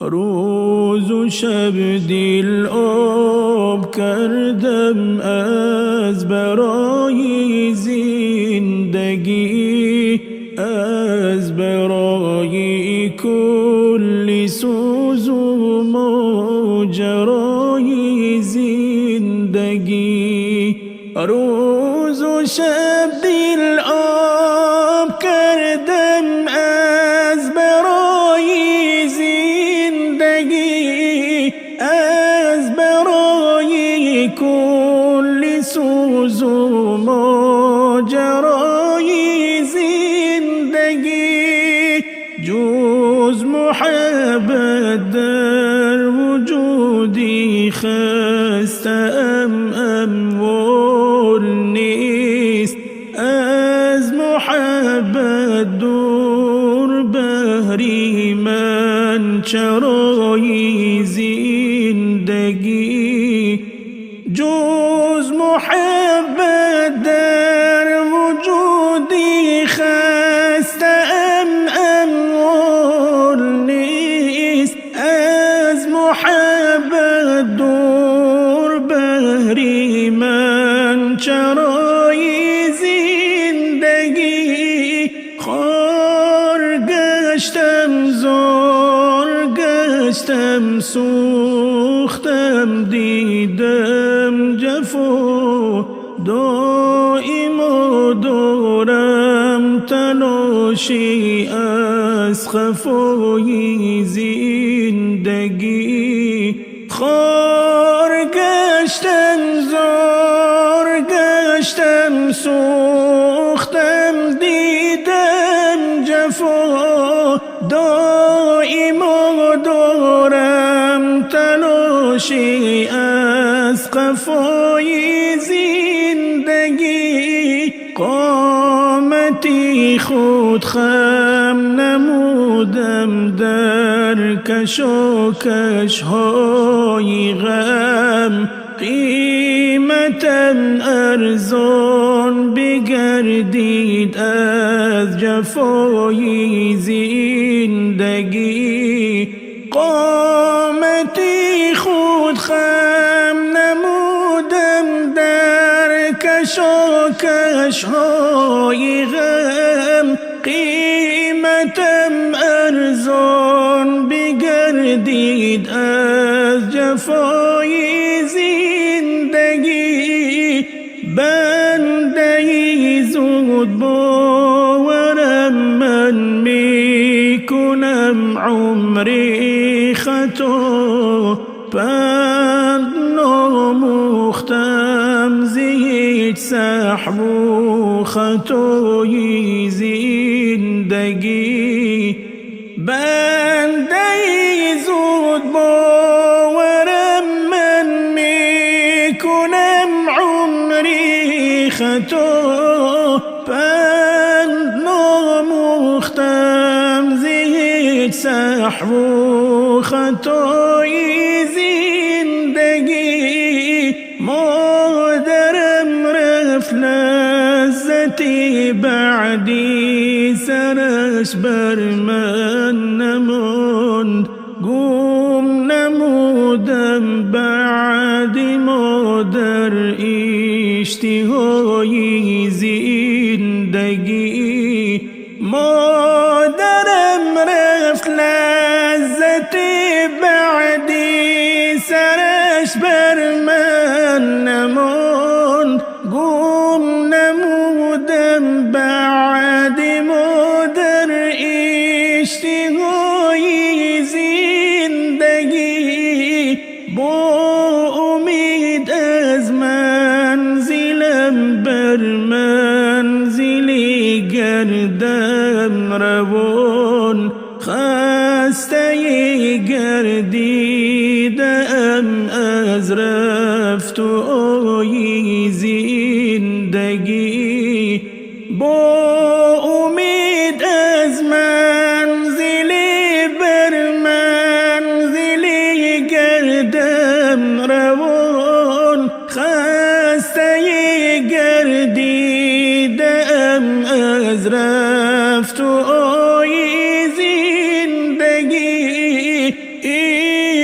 روز و شب دل آب کردم از برای زندگی، از برای کل سوز و ماجرای زندگی. روز و شب دل آب کردم از برای زندگی، از برای کل سوز و ماجرای زندگی. جز محبت در وجودی خستم اموال نیست، از محبت دور بهری من چرای زندگی. جز محبت در وجودی خستم اموال نیست، از محبت دور بهری من چرای زندگی. خار گشتم زار گشتم سوختم دیدم جفا، دائم و دارم تلاشی از خفای زندگی. خار گشتم زار گشتم سوختم دیدم جفا، دائم و دارم تلاشی از خفای زندگی. قامتی خود خم نمودم در کشاکش های غم، قیمتم ارزان بگردید از جفای زندگی. قامتی خود خم نمودم در کشاکش های غم، قیمتم ارزان بگردید از جفای زندگی. بنده زود باورم من میکنم عمری خطا، پند ناموختم زید سحب و خطای زندگی. بنده زود باورم من میکنم عمری خطا، پند ناموختم زید سحب و خطای زندگی. مادرم رفت لذتی بعدی سرش بر من نماند، گم نمودم بعد مادر اشتهای زندگی. مادرم رفت لذتی بعدی سرش بر من نماند، گم نمودم بعد مادر اشتهای زندگی. با امید از منزلم بر منزلی گردم روان، خسته گردیدم از رفت و آی زندگی. با امید از منزلی بر منزلی گردم روان، خسته گردیدم از رفت و آی زندگی.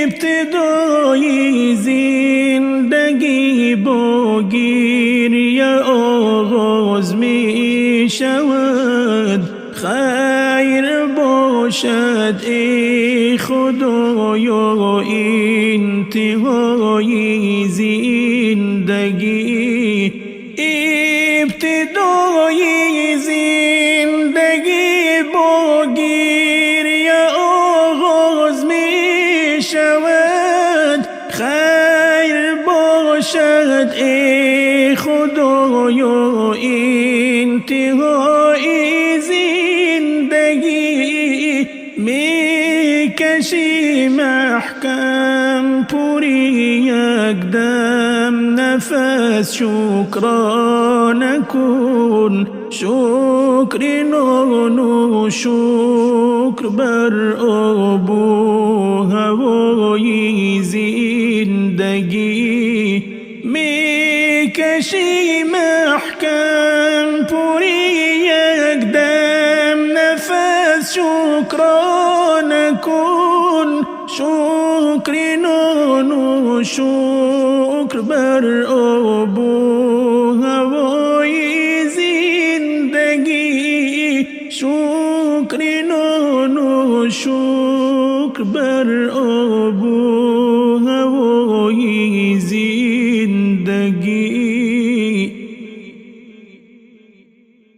ابتدای زندگی با گریه آغاز می شود. خیر باشد ای خدایا انتهای زندگی. ابتدای زندگی با گریه آغاز می شود. خیر باشد ای خدایا انتهای زندگی. می کشی محکم پوری یک دم نفس شکرانه کن. شکر نان و شکر بر آب و هوای زندگی. می کشی محکم پوری یک دم نفس شکرانه کن. شکر نان و شکر بر آب و هوای زندگی. شکر نان و شکر بر آب و هوای زندگی.